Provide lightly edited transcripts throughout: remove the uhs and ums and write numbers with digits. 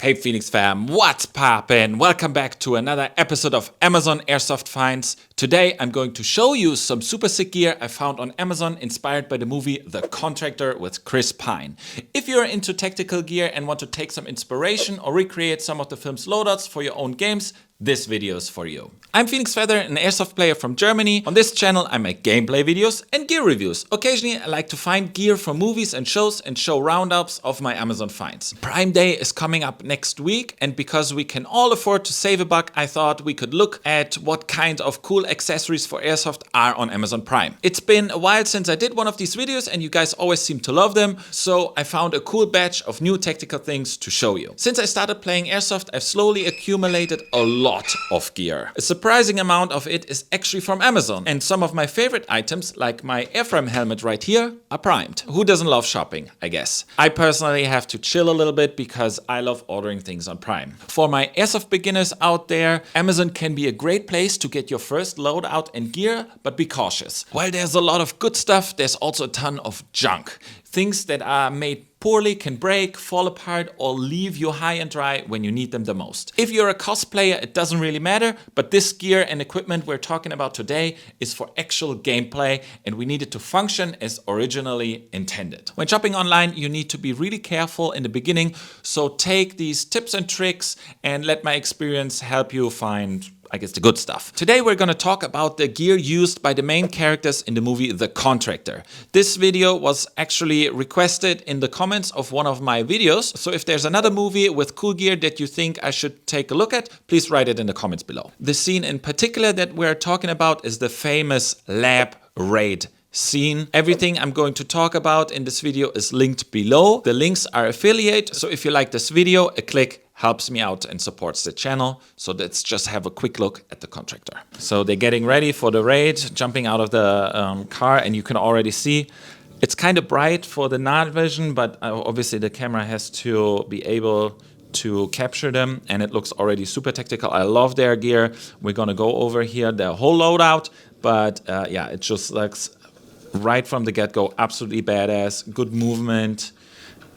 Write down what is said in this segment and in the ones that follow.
Hey Phoenix fam, what's poppin'? Welcome back to another episode of Amazon Airsoft Finds. Today I'm going to show you some super sick gear I found on Amazon inspired by the movie The Contractor with Chris Pine. If you're into tactical gear and want to take some inspiration or recreate some of the film's loadouts for your own games, this video is for you. I'm Phoenix Feather, an airsoft player from Germany. On this channel I make gameplay videos and gear reviews. Occasionally I like to find gear from movies and show roundups of my Amazon finds. Prime Day is coming up next week, and because we can all afford to save a buck, I thought we could look at what kind of cool accessories for airsoft are on Amazon Prime. It's been a while since I did one of these videos and you guys always seem to love them, so I found a cool batch of new tactical things to show you. Since I started playing airsoft, I've slowly accumulated a lot of gear. A surprising amount of it is actually from Amazon, and some of my favorite items, like my airframe helmet right here, are primed. Who doesn't love shopping, I guess? I personally have to chill a little bit because I love ordering things on Prime. For my airsoft beginners out there, Amazon can be a great place to get your first loadout and gear, but be cautious. While there's a lot of good stuff, there's also a ton of junk. Things that are made poorly can break, fall apart, or leave you high and dry when you need them the most. If you're a cosplayer, it doesn't really matter, but this gear and equipment we're talking about today is for actual gameplay, and we need it to function as originally intended. When shopping online, you need to be really careful in the beginning, so take these tips and tricks and let my experience help you find, I guess, the good stuff. Today we're gonna talk about the gear used by the main characters in the movie The Contractor. This video was actually requested in the comments of one of my videos, so if there's another movie with cool gear that you think I should take a look at, please write it in the comments below. The scene in particular that we're talking about is the famous lab raid scene. Everything I'm going to talk about in this video is linked below. The links are affiliate, so if you like this video, a click helps me out and supports the channel. So let's just have a quick look at The Contractor. So they're getting ready for the raid, jumping out of the car, and you can already see it's kind of bright for the night vision, but obviously the camera has to be able to capture them, and it looks already super tactical. I love their gear. We're gonna go over here the whole loadout, but yeah, it just looks right from the get-go absolutely badass, good movement.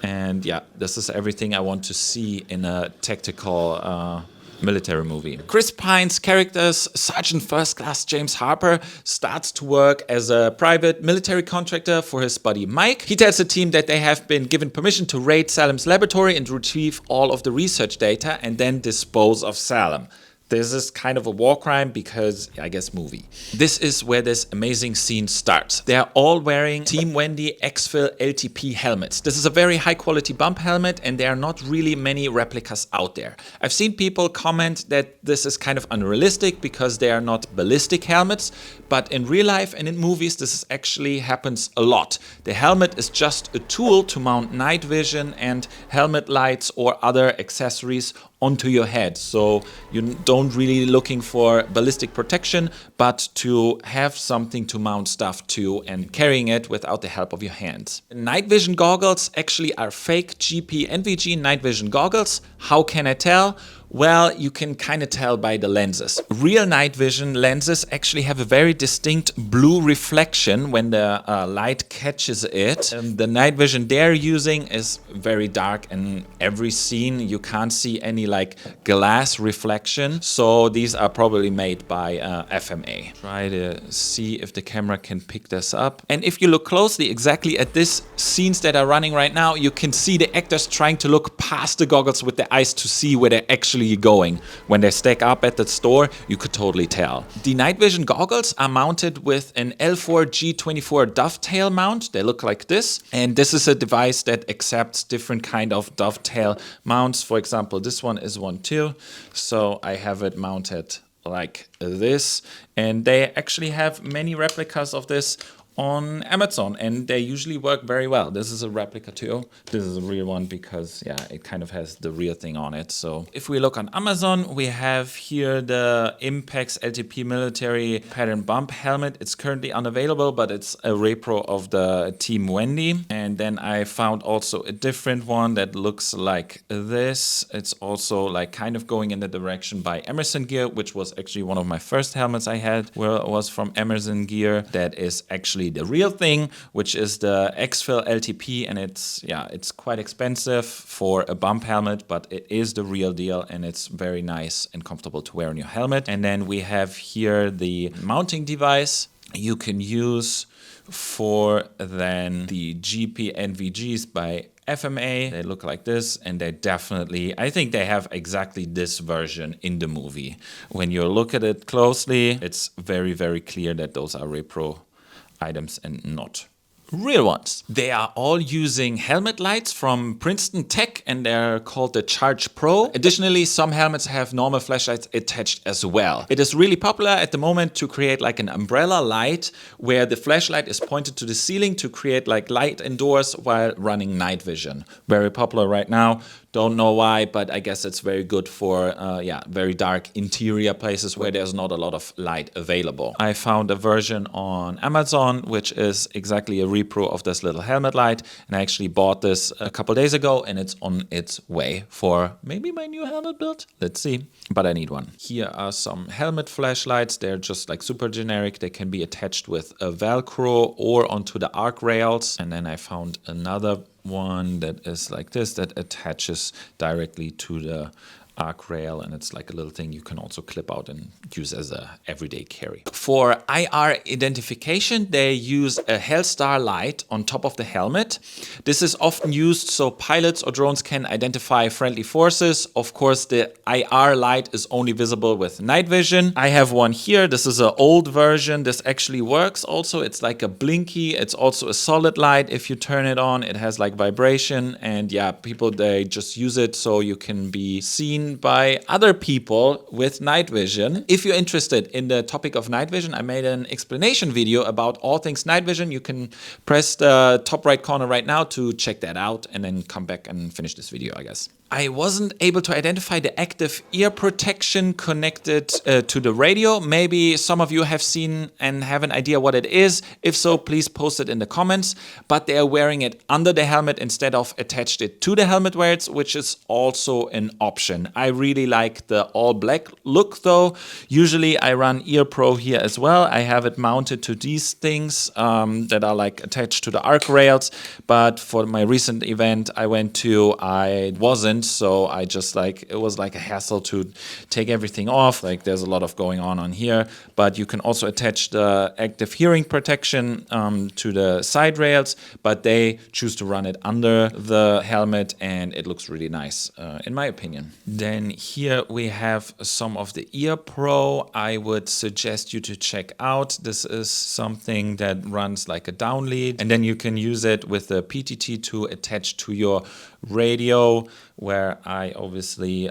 And yeah, this is everything I want to see in a tactical military movie. Chris Pine's character's Sergeant First Class James Harper starts to work as a private military contractor for his buddy Mike. He tells the team that they have been given permission to raid Salem's laboratory and retrieve all of the research data and then dispose of Salem. This is kind of a war crime because, I guess, movie. This is where this amazing scene starts. They're all wearing Team Wendy Exfil LTP helmets. This is a very high quality bump helmet, and there are not really many replicas out there. I've seen people comment that this is kind of unrealistic because they are not ballistic helmets, but in real life and in movies this actually happens a lot. The helmet is just a tool to mount night vision and helmet lights or other accessories onto your head, so you don't really looking for ballistic protection, but to have something to mount stuff to and carrying it without the help of your hands. Night vision goggles actually are fake GPNVG night vision goggles. How can I tell? Well, you can kind of tell by the lenses. Real night vision lenses actually have a very distinct blue reflection when the light catches it. The night vision they're using is very dark, and every scene you can't see any like glass reflection. So these are probably made by FMA. Try to see if the camera can pick this up. And if you look closely exactly at these scenes that are running right now, you can see the actors trying to look past the goggles with their eyes to see where they're actually going. When they stack up at the store, you could totally tell. The night vision goggles are mounted with an L4 G24 dovetail mount. They look like this, and this is a device that accepts different kind of dovetail mounts. For example, this one is one too, so I have it mounted like this, and they actually have many replicas of this on Amazon, and they usually work very well. This is a replica too. This is a real one because, yeah, it kind of has the real thing on it. So if we look on Amazon, we have here the Impex LTP military pattern bump helmet. It's currently unavailable, but it's a repro of the Team Wendy. And then I found also a different one that looks like this. It's also like kind of going in the direction by Emerson Gear, which was actually one of my first helmets I had, was from Emerson Gear. That is actually actually the real thing, which is the Exfil LTP, and it's quite expensive for a bump helmet, but it is the real deal, and it's very nice and comfortable to wear on your helmet. And then we have here the mounting device you can use for then the GPNVGs by FMA. They look like this, and they definitely, I think they have exactly this version in the movie. When you look at it closely, it's very, very clear that those are repro items and not real ones. They are all using helmet lights from Princeton Tech, and they're called the Charge Pro. Additionally, some helmets have normal flashlights attached as well. It is really popular at the moment to create like an umbrella light where the flashlight is pointed to the ceiling to create like light indoors while running night vision. Very popular right now. Don't know why, but I guess it's very good for very dark interior places where there's not a lot of light available. I found a version on Amazon, which is exactly a repro of this little helmet light. And I actually bought this a couple days ago, and it's on its way for maybe my new helmet build. Let's see, but I need one. Here are some helmet flashlights. They're just like super generic. They can be attached with a Velcro or onto the arc rails. And then I found another one that is like this, that attaches directly to the arc rail, and it's like a little thing you can also clip out and use as a everyday carry. For IR identification, they use a Hellstar light on top of the helmet. This is often used so pilots or drones can identify friendly forces. Of course, the IR light is only visible with night vision. I have one here. This is an old version. This actually works also. It's like a blinky. It's also a solid light. If you turn it on, it has like vibration, and yeah, people, they just use it so you can be seen by other people with night vision. If you're interested in the topic of night vision, I made an explanation video about all things night vision. You can press the top right corner right now to check that out, and then come back and finish this video, I guess. I wasn't able to identify the active ear protection connected to the radio. Maybe some of you have seen and have an idea what it is. If so, please post it in the comments. But they are wearing it under the helmet instead of attached it to the helmet wears, which is also an option. I really like the all black look though. Usually I run Ear Pro here as well. I have it mounted to these things that are like attached to the arc rails. But for my recent event I went to, I wasn't. So I just it was like a hassle to take everything off. Like there's a lot of going on here, but you can also attach the active hearing protection to the side rails, but they choose to run it under the helmet, and it looks really nice in my opinion. Then here we have some of the Ear Pro I would suggest you to check out. This is something that runs like a down lead, and then you can use it with the PTT to attach to your radio, where I obviously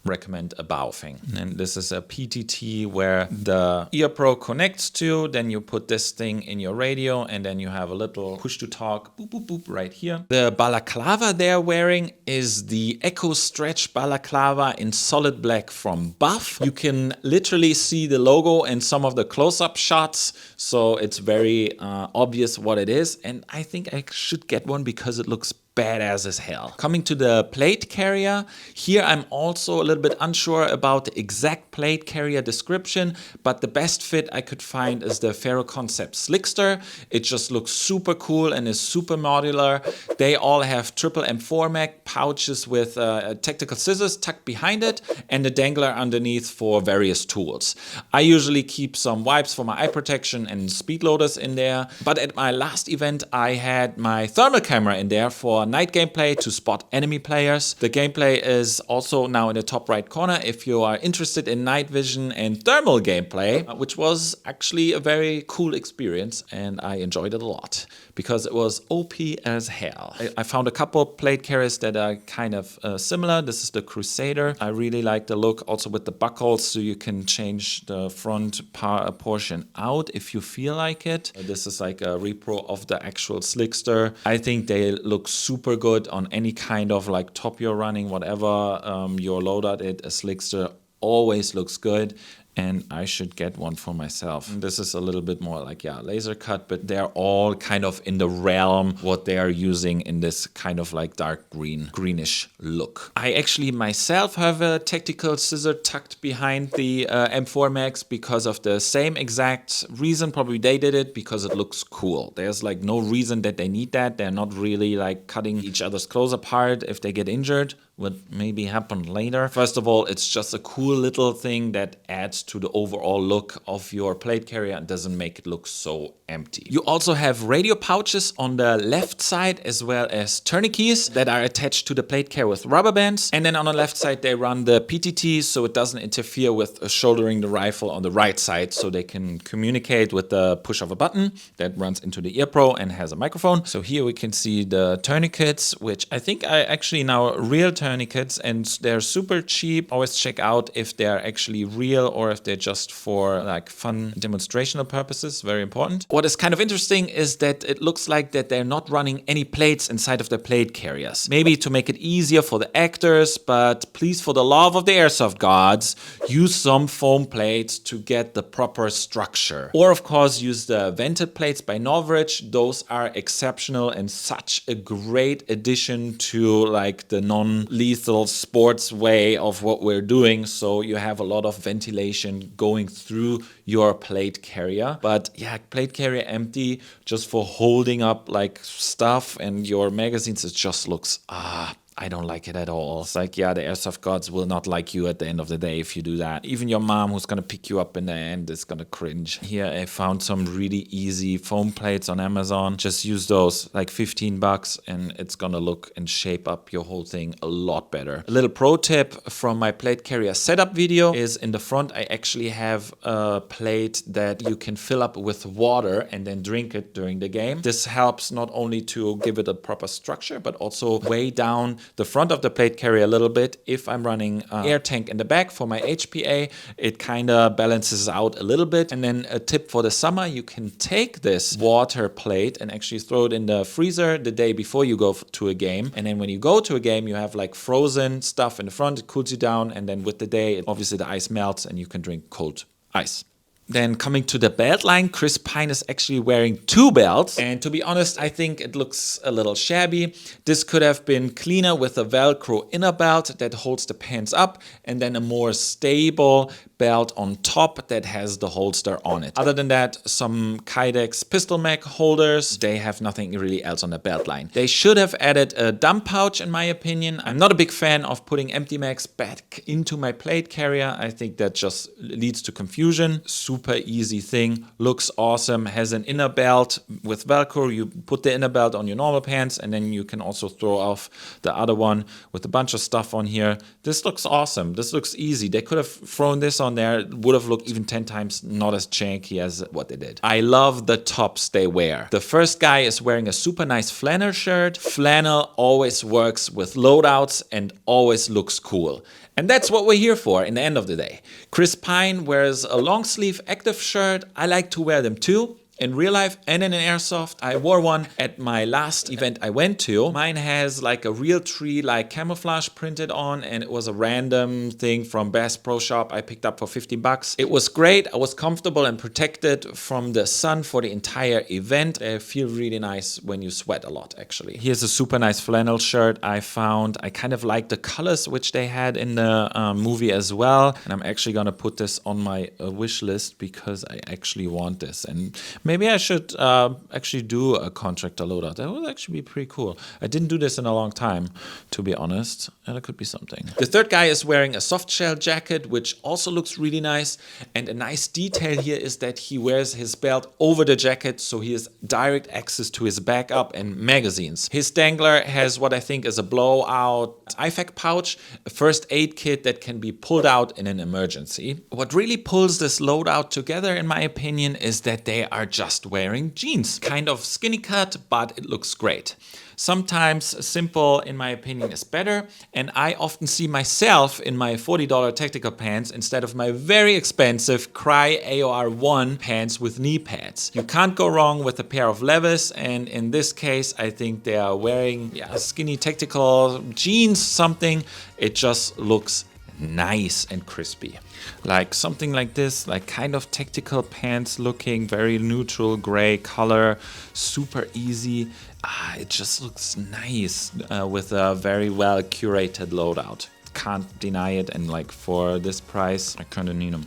recommend a Baofeng. And this is a PTT where the Ear Pro connects to, then you put this thing in your radio, and then you have a little push to talk, boop, boop, boop, right here. The Balaclava they're wearing is the Echo Stretch Balaclava in solid black from Buff. You can literally see the logo in some of the close-up shots, so it's very obvious what it is, and I think I should get one because it looks badass as hell. Coming to the plate carrier, here I'm also a little bit unsure about the exact plate carrier description, but the best fit I could find is the Ferro Concept Slickster. It just looks super cool and is super modular. They all have triple M4 mag pouches with tactical scissors tucked behind it, and a dangler underneath for various tools. I usually keep some wipes for my eye protection and speed loaders in there, but at my last event I had my thermal camera in there for night gameplay to spot enemy players. The gameplay is also now in the top right corner if you are interested in night vision and thermal gameplay, which was actually a very cool experience, and I enjoyed it a lot because it was OP as hell. I found a couple plate carriers that are kind of similar. This is the Crusader. I really like the look also with the buckles, so you can change the front portion out if you feel like it. This is like a repro of the actual Slickster. I think they look super good on any kind of like top you're running, whatever you're loaded at. A Slickster always looks good, and I should get one for myself. And this is a little bit more like, yeah, laser cut, but they're all kind of in the realm what they are using in this kind of like dark greenish look. I actually myself have a tactical scissor tucked behind the M4 Max because of the same exact reason. Probably they did it because it looks cool. There's like no reason that they need that. They're not really like cutting each other's clothes apart if they get injured. Would maybe happen later. First of all, it's just a cool little thing that adds to the overall look of your plate carrier and doesn't make it look so empty. You also have radio pouches on the left side as well as tourniquets that are attached to the plate carrier with rubber bands. And then on the left side, they run the PTT so it doesn't interfere with shouldering the rifle on the right side, so they can communicate with the push of a button that runs into the ear pro and has a microphone. So here we can see the tourniquets, which I think are actually now real tourniquets and they're super cheap. Always check out if they're actually real or if they're just for like fun demonstrational purposes. Very important. What is kind of interesting is that it looks like that they're not running any plates inside of the plate carriers. Maybe to make it easier for the actors, but please, for the love of the airsoft gods, use some foam plates to get the proper structure. Or of course use the vented plates by Norwich. Those are exceptional and such a great addition to like the non-lethal sports way of what we're doing. So you have a lot of ventilation going through your plate carrier. But yeah, plate carrier empty just for holding up like stuff and your magazines, it just looks I don't like it at all. It's like, yeah, the airsoft gods will not like you at the end of the day if you do that. Even your mom, who's gonna pick you up in the end, is gonna cringe. Here I found some really easy foam plates on Amazon. Just use those, like $15, and it's gonna look and shape up your whole thing a lot better. A little pro tip from my plate carrier setup video is in the front I actually have a plate that you can fill up with water and then drink it during the game. This helps not only to give it a proper structure, but also weigh down the front of the plate carrier a little bit. If I'm running air tank in the back for my HPA, it kind of balances out a little bit. And then a tip for the summer, you can take this water plate and actually throw it in the freezer the day before you go to a game. And then when you go to a game, you have like frozen stuff in the front, it cools you down. And then with the day, obviously the ice melts and you can drink cold ice. Then coming to the belt line, Chris Pine is actually wearing 2 belts. And to be honest, I think it looks a little shabby. This could have been cleaner with a Velcro inner belt that holds the pants up and then a more stable belt on top that has the holster on it. Other than that, some Kydex pistol mag holders, they have nothing really else on the belt line. They should have added a dump pouch in my opinion. I'm not a big fan of putting empty mags back into my plate carrier. I think that just leads to confusion. Super easy thing, looks awesome, has an inner belt with Velcro. You put the inner belt on your normal pants and then you can also throw off the other one with a bunch of stuff on here. This looks awesome. This looks easy. They could have thrown this on there. It would have looked even 10 times not as janky as what they did. I love the tops they wear. The first guy is wearing a super nice flannel shirt. Flannel always works with loadouts and always looks cool. And that's what we're here for in the end of the day. Chris Pine wears a long sleeve active shirt. I like to wear them too. In real life and in an airsoft. I wore one at my last event I went to. Mine has like a real tree like camouflage printed on, and it was a random thing from Bass Pro Shop I picked up for $50. It was great. I was comfortable and protected from the sun for the entire event. They feel really nice when you sweat a lot actually. Here's a super nice flannel shirt I found. I kind of like the colors which they had in the movie as well. And I'm actually gonna put this on my wish list because I actually want this. And maybe I should actually do a contractor loadout. That would actually be pretty cool. I didn't do this in a long time, to be honest. And it could be something. The third guy is wearing a soft shell jacket, which also looks really nice. And a nice detail here is that he wears his belt over the jacket, so he has direct access to his backup and magazines. His dangler has what I think is a blowout IFAK pouch, a first aid kit that can be pulled out in an emergency. What really pulls this loadout together, in my opinion, is that they are just wearing jeans. Kind of skinny cut, but it looks great. Sometimes simple, in my opinion, is better. And I often see myself in my $40 tactical pants instead of my very expensive Cry AOR1 pants with knee pads. You can't go wrong with a pair of Levis. And in this case, I think they are wearing skinny tactical jeans, something. It just looks nice and crispy. Like something like this, like kind of tactical pants looking, very neutral gray color, super easy. It just looks nice with a very well curated loadout. Can't deny it, and like for this price, I kind of need them.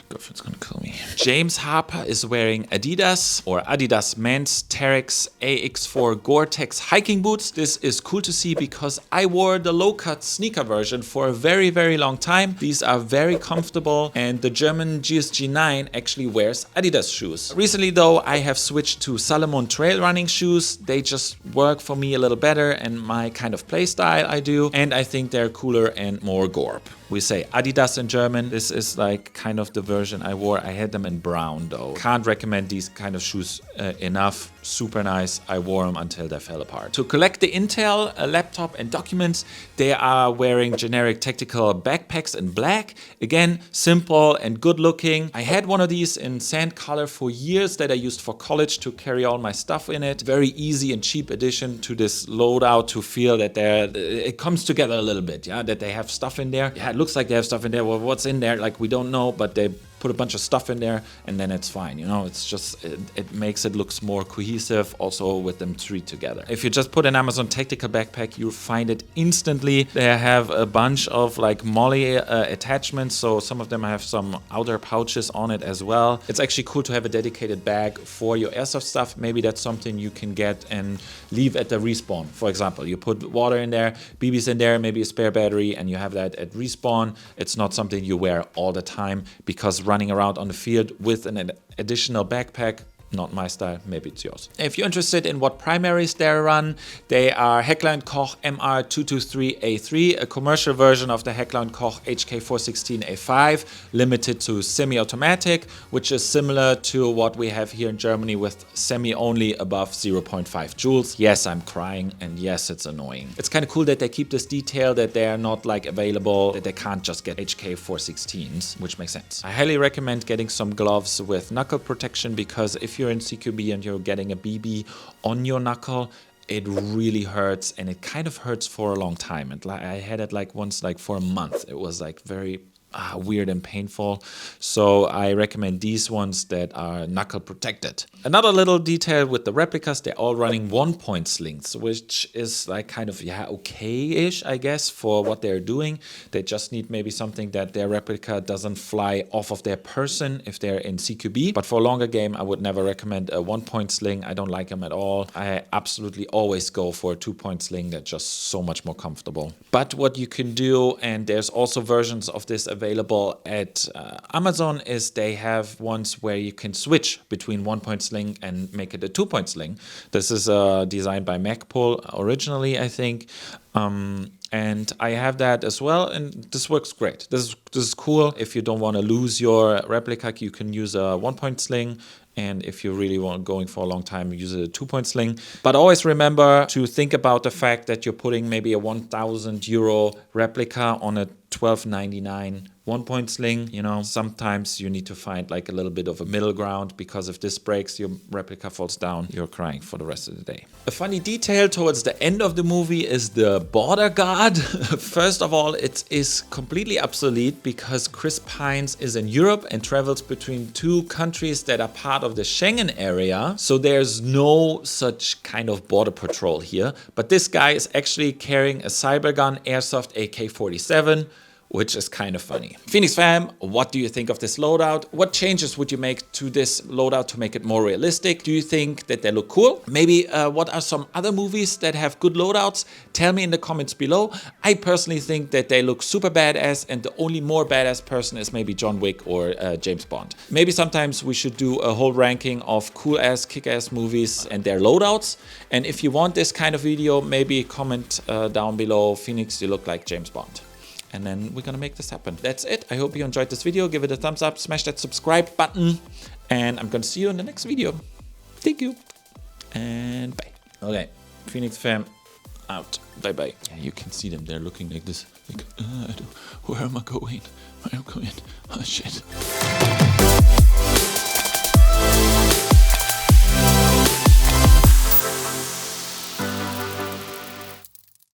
Girlfriend's gonna kill me. James Harper is wearing Adidas Men's Terex AX4 Gore-Tex hiking boots. This is cool to see because I wore the low-cut sneaker version for a very, very long time. These are very comfortable, and the German GSG9 actually wears Adidas shoes. Recently though, I have switched to Salomon trail running shoes. They just work for me a little better and my kind of play style I do, and I think they're cooler and more gorp. We say Adidas in German. This is like kind of the version I wore. I had them in brown though. Can't recommend these kind of shoes enough. Super nice. I wore them until they fell apart. To collect the Intel laptop and documents, they are wearing generic tactical backpacks in black. Again, simple and good looking. I had one of these in sand color for years that I used for college to carry all my stuff in it. Very easy and cheap addition to this loadout to feel that it comes together a little bit, yeah, that they have stuff in there. Yeah, it looks like they have stuff in there. Well, what's in there? Like, we don't know, but they put a bunch of stuff in there and then it's fine, you know. It's just, it makes it looks more cohesive also with them three together. If you just put an Amazon tactical backpack, you find it instantly. They have a bunch of like molly attachments, so some of them have some outer pouches on it as well. It's actually cool to have a dedicated bag for your airsoft stuff. Maybe that's something you can get and leave at the respawn. For example, you put water in there, BBs in there, maybe a spare battery, and you have that at respawn. It's not something you wear all the time, because running around on the field with an additional backpack, not my style, maybe it's yours. If you're interested in what primaries they run, they are Heckler & Koch MR223A3, a commercial version of the Heckler & Koch HK416A5, limited to semi-automatic, which is similar to what we have here in Germany with semi-only above 0.5 joules. Yes, I'm crying, and yes, it's annoying. It's kind of cool that they keep this detail, that they are not like available, that they can't just get HK416s, which makes sense. I highly recommend getting some gloves with knuckle protection, because if you're in CQB and you're getting a BB on your knuckle, it really hurts, and it kind of hurts for a long time. And I had it like once, like for a month. It was like very weird and painful. So I recommend these ones that are knuckle protected. Another little detail with the replicas, they're all running 1-point slings, which is like kind of, yeah, okay-ish, I guess, for what they're doing. They just need maybe something that their replica doesn't fly off of their person if they're in CQB. But for a longer game, I would never recommend a 1-point sling. I don't like them at all. I absolutely always go for a 2-point sling. They're just so much more comfortable. But what you can do, and there's also versions of this available at Amazon, is they have ones where you can switch between 1-point sling and make it a 2-point sling. This is designed by Magpul originally, I think. And I have that as well, and this works great. This is cool. If you don't want to lose your replica, you can use a 1-point sling. And if you really want going for a long time, use a 2-point sling. But always remember to think about the fact that you're putting maybe a €1,000 replica on a $12.99 1-point sling. You know, sometimes you need to find like a little bit of a middle ground, because if this breaks, your replica falls down, you're crying for the rest of the day. A funny detail towards the end of the movie is the border guard. First of all, it is completely obsolete, because Chris Pines is in Europe and travels between two countries that are part of the Schengen area. So there's no such kind of border patrol here. But this guy is actually carrying a Cybergun Airsoft AK-47, which is kind of funny. Phoenix fam, what do you think of this loadout? What changes would you make to this loadout to make it more realistic? Do you think that they look cool? Maybe what are some other movies that have good loadouts? Tell me in the comments below. I personally think that they look super badass, and the only more badass person is maybe John Wick or James Bond. Maybe sometimes we should do a whole ranking of cool ass, kick ass movies and their loadouts. And if you want this kind of video, maybe comment down below, Phoenix, you look like James Bond. And then we're gonna make this happen. That's it. I hope you enjoyed this video. Give it a thumbs up, smash that subscribe button, and I'm gonna see you in the next video. Thank you, and bye. Okay, Phoenix fam, out. Bye bye. Yeah, you can see them. They're looking like this. Like, where am I going? Where am I going? Oh shit.